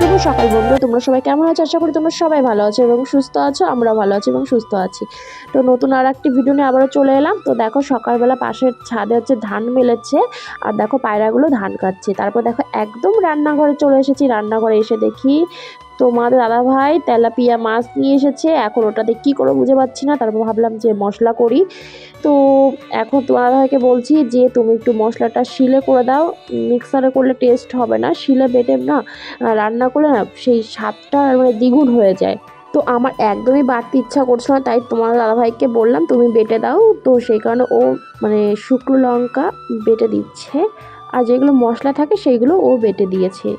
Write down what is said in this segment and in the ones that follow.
শুভ সকাল বন্ধু, তোমরা সবাই কেমন আছো? আশা করি তোমরা সবাই ভালো আছো এবং সুস্থ আছো। আমরা ভালো আছি এবং সুস্থ আছি। তো নতুন আর একটি ভিডিও নিয়ে আবারও চলে এলাম। তো দেখো সকালবেলা পাশের ছাদে হচ্ছে ধান মেলেছে, আর দেখো পায়রাগুলো ধান খাচ্ছে। তারপর দেখো একদম রান্নাঘরে চলে এসেছি। রান্নাঘরে এসে দেখি তোমাদের দাদাভাই তেলাপিয়া মাছ নিয়ে এসেছে। এখন ওটাতে কী করে বুঝে পাচ্ছি না। তারপর ভাবলাম যে মশলা করি। তো এখন তোমার দাদাভাইকে বলছি যে তুমি একটু মশলাটা শিলে করে দাও, মিক্সারে করলে টেস্ট হবে না, শিলে বেটে না রান্না করলে না সেই স্বাদটা মানে দ্বিগুণ হয়ে যায়। তো আমার একদমই বাড়তি ইচ্ছা করছে না, তাই তোমার দাদাভাইকে বললাম তুমি বেটে দাও। তো সেই কারণে ও মানে শুকনো লঙ্কা বেটে দিচ্ছে, আর যেগুলো মশলা থাকে সেইগুলো ও বেটে দিয়েছে।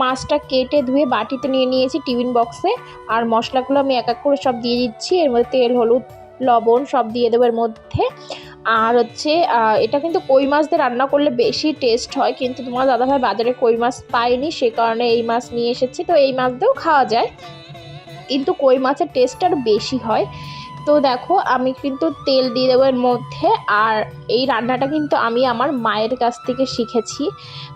মাছটা কেটে ধুয়ে বাটিতে নিয়ে নিয়েছি টিফিন বক্সে, আর মশলাগুলো আমি এক এক করে সব দিয়ে দিচ্ছি। এর মধ্যে তেল, হলুদ, লবণ সব দিয়ে দেবো এর মধ্যে। আর হচ্ছে এটা কিন্তু কই মাছ দিয়ে রান্না করলে বেশি টেস্ট হয়, কিন্তু তোমার দাদাভাই বাজারে কই মাছ পায়নি, সে কারণে এই মাছ নিয়ে এসেছে। তো এই মাছ দিয়েও খাওয়া যায়, কিন্তু কই মাছের টেস্টটা আরও বেশি হয়। তো দেখো আমি কিন্তু তেল দিয়ে দেবো এর মধ্যে। আর এই রান্নাটা কিন্তু আমি আমার মায়ের কাছ থেকে শিখেছি।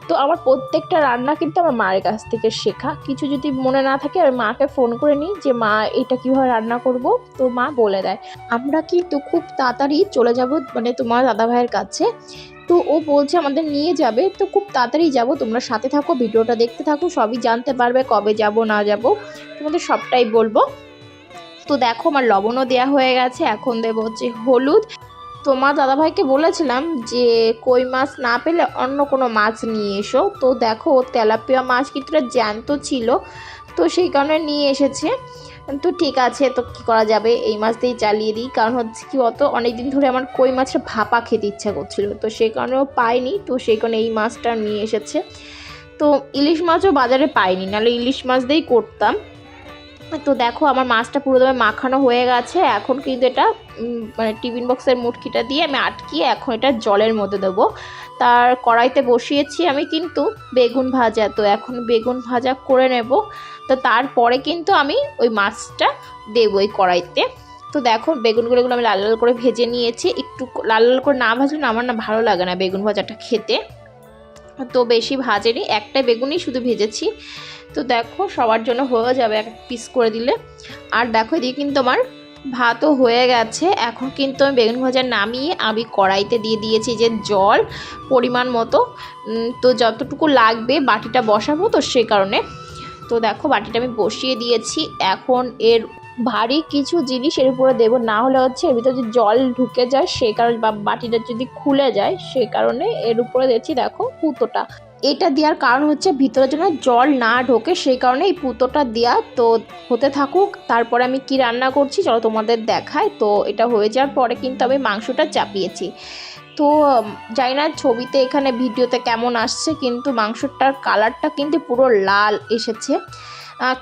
তো আমার প্রত্যেকটা রান্না কিন্তু আমার মায়ের কাছ থেকে শেখা। কিছু যদি মনে না থাকে আমি মাকে ফোন করে নিই যে মা এটা কীভাবে রান্না করব, তো মা বলে দেয়। আমরা কিন্তু খুব তাড়াতাড়ি চলে যাব মানে তোমার দাদাভাইয়ের কাছে। তো ও বলছে আমাদের নিয়ে যাবে, তো খুব তাড়াতাড়ি যাব। তোমরা সাথে থাকো, ভিডিওটা দেখতে থাকো, সবই জানতে পারবে কবে যাব না যাব, তোমাদের সবটাই বলবো। তো দেখো আমার লবণও দেওয়া হয়ে গেছে। এখন দেবো হচ্ছে হলুদ। তোমার দাদাভাইকে বলেছিলাম যে কই মাছ না পেলে অন্য কোনো মাছ নিয়ে এসো। তো দেখো তেলাপিয়া মাছ কিন্তু জ্যান্ত ছিল, তো সেই কারণে নিয়ে এসেছে। তো ঠিক আছে, তো কী করা যাবে, এই মাছ দিয়েই চালিয়ে দিই। কারণ হচ্ছে কি অত অনেকদিন ধরে আমার কই মাছের ভাপা খেতে ইচ্ছা করছিল, তো সেই কারণেও পাইনি, তো সেই কারণে এই মাছটা নিয়ে এসেছে। তো ইলিশ মাছও বাজারে পাইনি, নাহলে ইলিশ মাছ দিয়েই করতাম। তো দেখো আমার মাছটা পুরো দমে মাখানো হয়ে গেছে। এখন কিন্তু এটা মানে টিফিন বক্সের মুটকিটা দিয়ে আমি আটকিয়ে এখন এটা জলের মধ্যে দেবো। তার কড়াইতে বসিয়েছি আমি কিন্তু বেগুন ভাজা। তো এখন বেগুন ভাজা করে নেব। তো তারপরে কিন্তু আমি ওই মাছটা দেবো ওই কড়াইতে। তো দেখো বেগুনগুলো আমি লাল লাল করে ভেজে নিয়েছি। একটু লাল লাল করে না ভাজলে না আমার না ভালো লাগে না বেগুন ভাজাটা খেতে। তো বেশি ভাজেনি, একটাই বেগুনই শুধু ভেজেছি। তো দেখো সবার জন্য হয়ে যাবে এক পিস করে দিলে। আর দেখো এদিকে কিন্তু আমার ভাতও হয়ে গেছে। এখন কিন্তু আমি বেগুন ভাজা নামিয়ে আমি কড়াইতে দিয়ে দিয়েছি যে জল পরিমাণ মতো। তো যতটুকু লাগবে বাটিটা বসাবো, তো সেই কারণে। তো দেখো বাটিটা আমি বসিয়ে দিয়েছি। এখন এর ভারী কিছু জিনিস এর উপরে দেবো, না হলে হচ্ছে এর ভিতরে যদি জল ঢুকে যায় সেই কারণে, বা বাটিটা যদি খুলে যায় সেই কারণে এর উপরে দিচ্ছি দেখো পুতোটা। এটা দেওয়ার কারণ হচ্ছে ভিতরে যেন জল না ঢোকে, সেই কারণে এই পুতোটা দেওয়া। তো হতে থাকুক, তারপরে আমি কি রান্না করছি চলো তোমাদের দেখাই। তো এটা হয়ে যাওয়ার পরে কিন্তু আমি মাংসটা চাপিয়েছি। তো জানি না ছবিতে এখানে ভিডিওতে কেমন আসছে, কিন্তু মাংসটার কালারটা কিন্তু পুরো লাল এসেছে।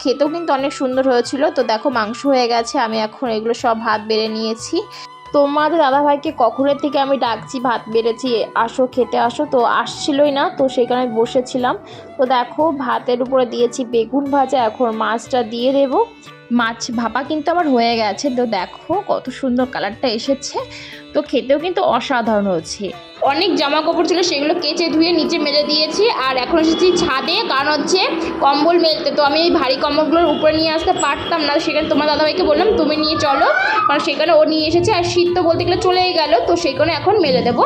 খেতেও কিন্তু অনেক সুন্দর হয়েছিল। তো দেখো মাংস হয়ে গেছে, আমি এখন এগুলো সব ভাত বেড়ে নিয়েছি। তোমার দাদাভাইকে কখনের থেকে আমি ডাকছি, ভাত বেড়েছি, আসো খেতে আসো, তো আসছিলই না, তো সেই কারণে বসেছিলাম। তো দেখো ভাতের উপরে দিয়েছি বেগুন ভাজা, এখন মাছটা দিয়ে দেবো। মাছ ভাপা কিন্তু আমার হয়ে গেছে। তো দেখো কত সুন্দর কালারটা এসেছে, তো খেতেও কিন্তু অসাধারণ হয়েছে। অনেক জামা কাপড় ছিল, সেগুলো কেচে ধুয়ে নিচে মেলে দিয়েছি। আর এখন এসেছি ছাদে, কারণ হচ্ছে কম্বল মেলতে। তো আমি এই ভারী কম্বলগুলোর উপরে নিয়ে আসতে পারতাম না, সেখানে তোমার দাদাভাইকে বললাম তুমি নিয়ে চলো, কারণ সেখানে ও নিয়ে এসেছে। আর শীত তো বলতে গেলে চলেই গেল, তো সেই কারণে এখন মেলে দেবো।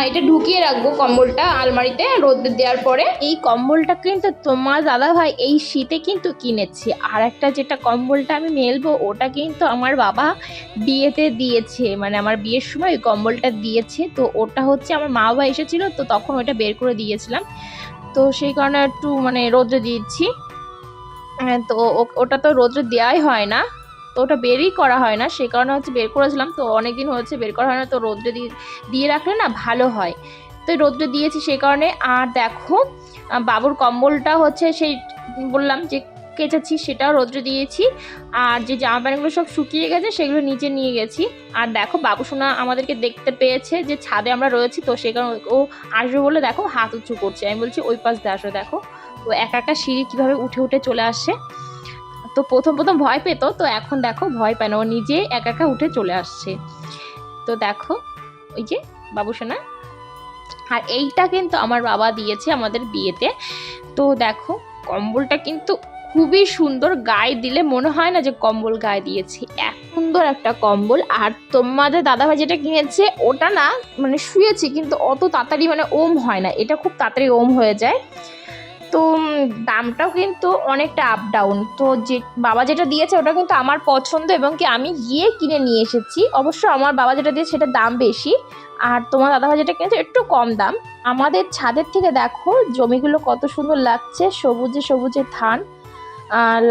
এটা ঢুকিয়ে রাখবো কম্বলটা আলমারিতে রোদ দেওয়ার পরে। এই কম্বলটা কিন্তু তোমার দাদাভাই এই শীতে কিন্তু কিনেছে। আর একটা যেটা কম্বলটা আমি মেলবো ওটা কিন্তু আমার বাবা বিয়েতে দিয়েছে, মানে আমার বিয়ের সময় ওই কম্বলটা দিয়েছে। তো ওটা হচ্ছে আমার মা বাবা এসেছিলো, তো তখন ওটা বের করে দিয়েছিলাম। তো সেই কারণে একটু মানে রোদ্রে দিয়েছি। তো ওটা তো রোদ্রে দেওয়াই হয় না, তো ওটা বেরই করা হয় না, সেই কারণে হচ্ছে বের করেছিলাম। তো অনেক দিন হচ্ছে বের করা হয় না, তো রোদ্রে দিয়ে রাখলে না ভালো হয়, তো রোদ্রে দিয়েছি সেই কারণে। আর দেখো বাবুর কম্বলটা হচ্ছে সেই বললাম যে কেচেছি, সেটাও রোদ্রে দিয়েছি। আর যে জামা প্যান্টগুলো সব শুকিয়ে গেছে সেগুলো নিচে নিয়ে গেছি। আর দেখো বাবুসোনা আমাদেরকে দেখতে পেয়েছে যে ছাদে আমরা রয়েছি, তো সেই কারণে ও আসবে বলে দেখো হাত উঁচু করছে। আমি বলছি ওই পাশ দিয়ে আসো। দেখো ও একা একা সিঁড়ি কীভাবে উঠে উঠে চলে আসছে। তো প্রথম প্রথম ভয় পেত, তো এখন দেখো ভয় পায় না, ও নিজে একা একা উঠে চলে আসছে। তো দেখো ওই যে বাবুসোনা। আর এইটা কিন্তু আমার বাবা দিয়েছে আমাদের বিয়েতে। তো দেখো কম্বলটা কিন্তু খুবই সুন্দর, গায়ে দিলে মনে হয় না যে কম্বল গায়ে দিয়েছি, এত সুন্দর একটা কম্বল। আর তোমাদের দাদাভাই যেটা কিনেছে ওটা না মানে শুয়েছি কিন্তু অত তাড়াতাড়ি মানে ওম হয় না, এটা খুব তাড়াতাড়ি ওম হয়ে যায়। তো দামটাও কিন্তু অনেকটা আপ ডাউন। তো যে বাবা যেটা দিয়েছে ওটা কিন্তু আমার পছন্দ এবং কি আমি গিয়ে কিনে নিয়ে এসেছি। অবশ্য আমার বাবা যেটা দিয়েছে সেটার দাম বেশি, আর তোমার দাদাভাই যেটা কিনেছে একটু কম দাম। আমাদের ছাদের থেকে দেখো জমিগুলো কত সুন্দর লাগছে, সবুজে সবুজে ধান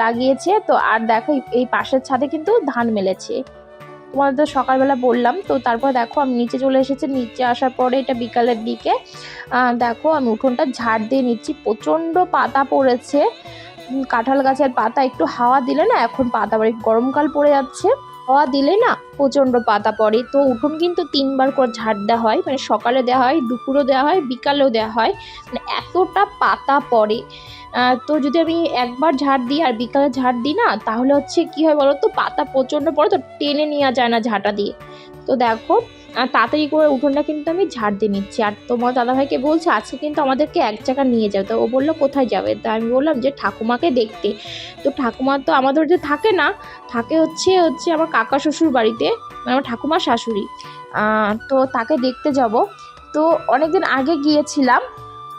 লাগিয়েছে। তো আর দেখো এই পাশের ছাদে কিন্তু ধান মেলেছে, তোমাদের তো সকালবেলা বললাম। তো তারপর দেখো আমি নিচে চলে এসেছি, নিচে আসার পরে এটা বিকালের দিকে দেখো আমি উঠোনটা ঝাড় দিয়ে নিচ্ছি, প্রচণ্ড পাতা পড়েছে, কাঁঠাল গাছের পাতা একটু হাওয়া দিলে না, এখন পাতা পড়ে, গরমকাল পড়ে যাচ্ছে, হাওয়া দিলে না প্রচণ্ড পাতা পড়ে। তো উঠোন কিন্তু 3বার করে ঝাড় দেওয়া হয়, মানে সকালে দেওয়া হয়, দুপুরেও দেওয়া হয়, বিকালেও দেওয়া হয়, মানে এতটা পাতা পড়ে। তো যদি আমি একবার ঝাড় দিই আর বিকালে ঝাড় দিই না, তাহলে হচ্ছে কি হয় বলো তো, পাতা প্রচণ্ড পড়ে তো টেনে নেওয়া যায় না ঝাঁটা দিয়ে। তো দেখো তাড়াতাড়ি করে উঠোনটা কিন্তু আমি ঝাড় দিয়ে নিচ্ছি। আর তোমার দাদাভাইকে বলছে আজকে কিন্তু আমাদেরকে এক জায়গা নিয়ে যাবে, তো ও বললো কোথায় যাবে, তা আমি বললাম যে ঠাকুমাকে দেখতে। তো ঠাকুমা তো আমাদের যে থাকে না, থাকে হচ্ছে হচ্ছে আমার কাকা শ্বশুর বাড়িতে, মানে আমার ঠাকুমার শাশুড়ি। তো তাকে দেখতে যাব। তো অনেকদিন আগে গিয়েছিলাম,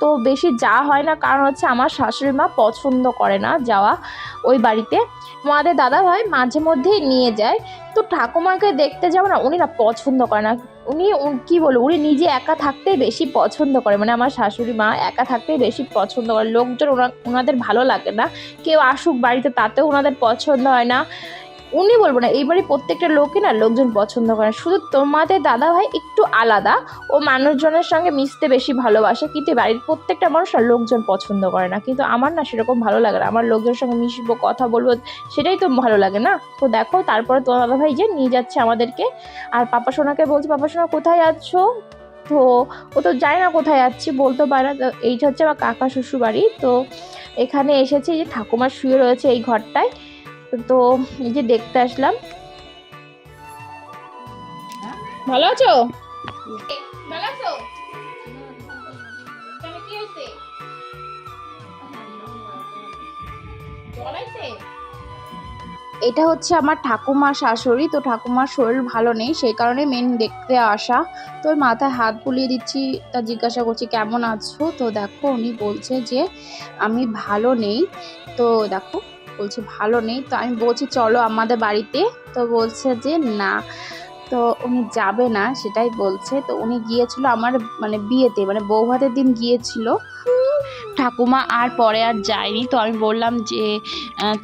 তো বেশি যাওয়া হয় না, কারণ হচ্ছে আমার শাশুড়ি মা পছন্দ করে না যাওয়া ওই বাড়িতে। আমাদের দাদাভাই মাঝে মধ্যেই নিয়ে যায়। তো ঠাকুমাকে দেখতে যাবো না, উনি না পছন্দ করে না। উনি কি বলবো, উনি নিজে একা থাকতেই বেশি পছন্দ করে, মানে আমার শাশুড়ি মা একা থাকতেই বেশি পছন্দ করে, লোকজন ওনাদের ভালো লাগে না, কেউ আসুক বাড়িতে তাতেও ওনাদের পছন্দ হয় না। উনি বলবো না, এই বাড়ির প্রত্যেকটা লোকই না লোকজন পছন্দ করে, শুধু তোমাদের দাদাভাই একটু আলাদা, ও মানুষজনের সঙ্গে মিশতে বেশি ভালোবাসে, কিন্তু বাড়ির প্রত্যেকটা মানুষ না লোকজন পছন্দ করে না। কিন্তু আমার না সেরকম ভালো লাগে না, আমার লোকজনের সঙ্গে মিশবো, কথা বলবো, সেটাই তো ভালো লাগে না। তো দেখো তারপরে তোমার দাদাভাই যে নিয়ে যাচ্ছে আমাদেরকে। আর পাপা সোনাকে বলছে, পাপা সোনা কোথায় যাচ্ছ? তো ও তো জানে না কোথায় যাচ্ছি, বলতে পারে না। তো এইটা হচ্ছে আমার কাকা শ্বশুর বাড়ি। তো এখানে এসেছে, যে ঠাকুমা শুয়ে রয়েছে এই ঘরটায়, তো এই যে দেখতে আসলাম। ভালো আছো? ভালো আছো? কি হয়েছে? জল আইছে? এটা হচ্ছে আমার ঠাকুমার শাশুড়ি। তো ঠাকুমার শরীর ভালো নেই, সেই কারণে মেন দেখতে আসা। তো ওর মাথায় হাত বুলিয়ে দিচ্ছি, তা জিজ্ঞাসা করছি কেমন আছো। তো দেখো উনি বলছে যে আমি ভালো নেই। তো দেখো বলছে ভালো নেই, তো আমি বলছি চলো আমাদের বাড়িতে। তো বলছে যে না, তো উনি যাবে না সেটাই বলছে। তো উনি গিয়েছিল আমার মানে বিয়েতে, মানে বউ ভাতের দিন গিয়েছিল ঠাকুমা, আর পরে আর যায়নি। তো আমি বললাম যে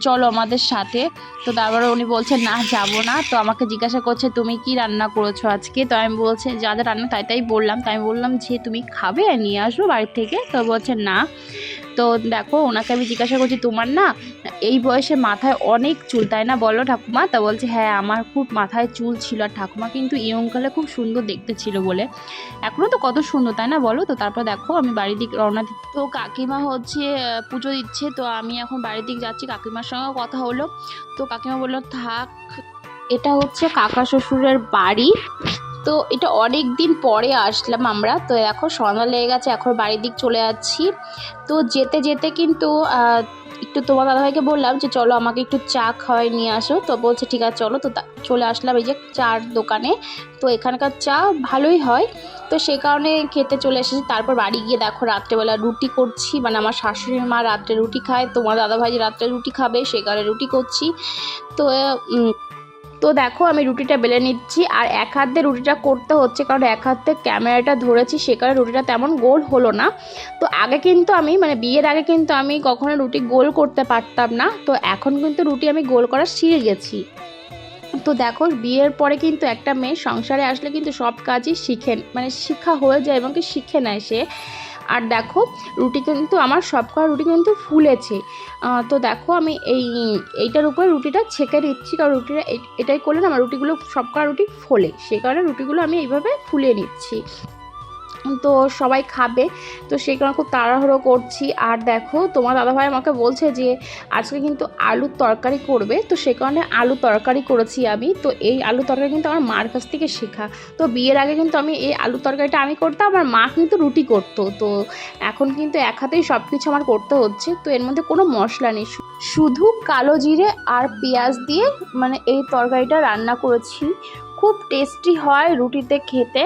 চলো আমাদের সাথে। তো তারপরে উনি বলছে না যাব না। তো আমাকে জিজ্ঞাসা করছে তুমি কি রান্না করেছো আজকে। তো আমি বলছি যা যা রান্না তাই তাই বললাম। তাই আমি বললাম যে তুমি খাবে নিয়ে আসবো বাড়ি থেকে। তো বলছে না। তো দেখো ওনাকে আমি জিজ্ঞাসা করছি তোমার না এই বয়সে মাথায় অনেক চুল তাই না বলো ঠাকুমা। তা বলছে হ্যাঁ আমার খুব মাথায় চুল ছিল। আর ঠাকুমা কিন্তু ইয়ংকালে খুব সুন্দর দেখতে ছিল বলে, এখনও তো কত সুন্দর তাই না বলো। তো তারপর দেখো আমি বাড়ির দিকে রওনা দিই। তো কাকিমা হচ্ছে পুজো দিচ্ছে, তো আমি এখন বাড়ির দিকে যাচ্ছি। কাকিমার সঙ্গেও কথা হলো, তো কাকিমা বললো থাক। এটা হচ্ছে কাকা শ্বশুরের বাড়ি। তো এটা অনেক দিন পরে আসলাম আমরা। তো এখন সন্ধ্যা লেগে গেছে, এখন বাড়ির দিক চলে যাচ্ছি। তো যেতে যেতে কিন্তু একটু তোমার দাদাভাইকে বললাম যে চলো আমাকে একটু চা খাওয়াই নিয়ে আসো। তো বলছে ঠিক আছে চলো। তো চলে আসলাম এই যে চার দোকানে। তো এখানকার চা ভালোই হয়, তো সেই কারণে খেতে চলে এসেছি। তারপর বাড়ি গিয়ে দেখো রাত্রেবেলা রুটি করছি, মানে আমার শাশুড়ির মা রাত্রে রুটি খায়, তোমার দাদাভাই রাত্রে রুটি খাবে সে কারণে রুটি করছি। তো তো দেখো আমি রুটিটা বেলে নিচ্ছি, আর এক হাত দিয়ে রুটিটা করতে হচ্ছে, কারণ এক হাতে ক্যামেরাটা ধরেছি সে কারণে রুটিটা তেমন গোল হলো না। তো আগে কিন্তু আমি মানে বিয়ের আগে কিন্তু আমি কখনো রুটি গোল করতে পারতাম না, তো এখন কিন্তু রুটি আমি গোল করা শিখে গেছি। তো দেখো বিয়ের পরে কিন্তু একটা মেয়ে সংসারে আসলে কিন্তু সব কাজই মানে শিখা হয়ে যায় এবং কি শিখে নেয় সে। আর দেখো রুটি কিন্তু আমার সবকটা রুটি কিন্তু ফুলেছে। তো দেখো আমি এইটার উপরে রুটিটা ছেঁকে দিচ্ছি, কারণ রুটিটা এটাই করলে না আমার রুটিগুলো সবকটা রুটি ফোলে, সে কারণে রুটিগুলো আমি এইভাবে ফুলিয়ে নিচ্ছি। তো সবাই খাবে, তো সেই কারণে খুব তাড়াহুড়ো করছি। আর দেখো তোমার দাদাভাই আমাকে বলছে যে আজকে কিন্তু আলুর তরকারি করবে, তো সেই কারণে আলু তরকারি করেছি আমি। তো এই আলু তরকারি কিন্তু আমার মার কাছ থেকে শেখা। তো বিয়ের আগে কিন্তু আমি এই আলু তরকারিটা আমি করতাম, আমার মা কিন্তু রুটি করতো। তো এখন কিন্তু এক হাতেই সব কিছু আমার করতে হচ্ছে। তো এর মধ্যে কোনো মশলা নেই, শুধু কালো জিরে আর পেঁয়াজ দিয়ে মানে এই তরকারিটা রান্না করেছি। খুব টেস্টি হয় রুটিতে খেতে।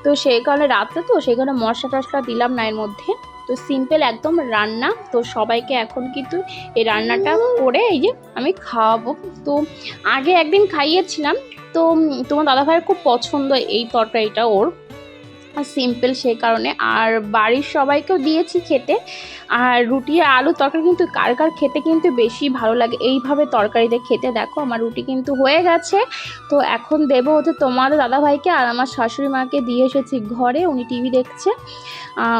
তো সেই কারণে রাতে, তো সেই কারণে মশলা টশলা দিলাম না এর মধ্যে। তো সিম্পল একদম রান্না। তো সবাইকে এখন কিন্তু এই রান্নাটা করে এই যে আমি খাওয়াবো। তো আগে একদিন খাইয়েছিলাম, তো তোমার দাদাভাইয়ের খুব পছন্দ এই তরকারিটা ওর, সিম্পল সেই কারণে। আর বাড়ির সবাইকেও দিয়েছি খেতে। আর রুটি আর আলু তরকারি কিন্তু কার কার খেতে কিন্তু বেশি ভালো লাগে এইভাবে তরকারিতে খেতে। দেখো আমার রুটি কিন্তু হয়ে গেছে। তো এখন দেবো হচ্ছে তোমাদের দাদাভাইকে, আর আমার শাশুড়ি মাকে দিয়ে এসেছি ঘরে, উনি টিভি দেখছে,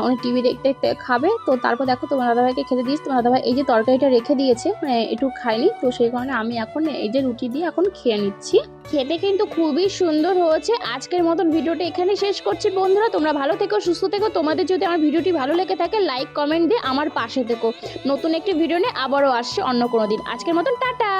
উনি টিভি দেখতে দেখতে খাবে। তো তারপর দেখো তোমার দাদাভাইকে খেতে দিয়েছি। তোমার দাদাভাই এই যে তরকারিটা রেখে দিয়েছে, মানে একটু খাইনি, তো সেই কারণে আমি এখন এই যে রুটি দিয়ে এখন খেয়ে নিচ্ছি। খেতে কিন্তু খুবই সুন্দর হয়েছে। আজকের মতন ভিডিওটা এখানে শেষ করছি বন্ধুরা, তোমরা ভালো থেকো, সুস্থ থেকো। তোমাদের যদি আমার ভিডিওটি ভালো লেগে থাকে লাইক কমেন্ট দিয়ে আমার পাশে থেকো। নতুন একটি ভিডিও নিয়ে আবারও আসছে অন্য কোনো দিন। আজকের মতন টাটা।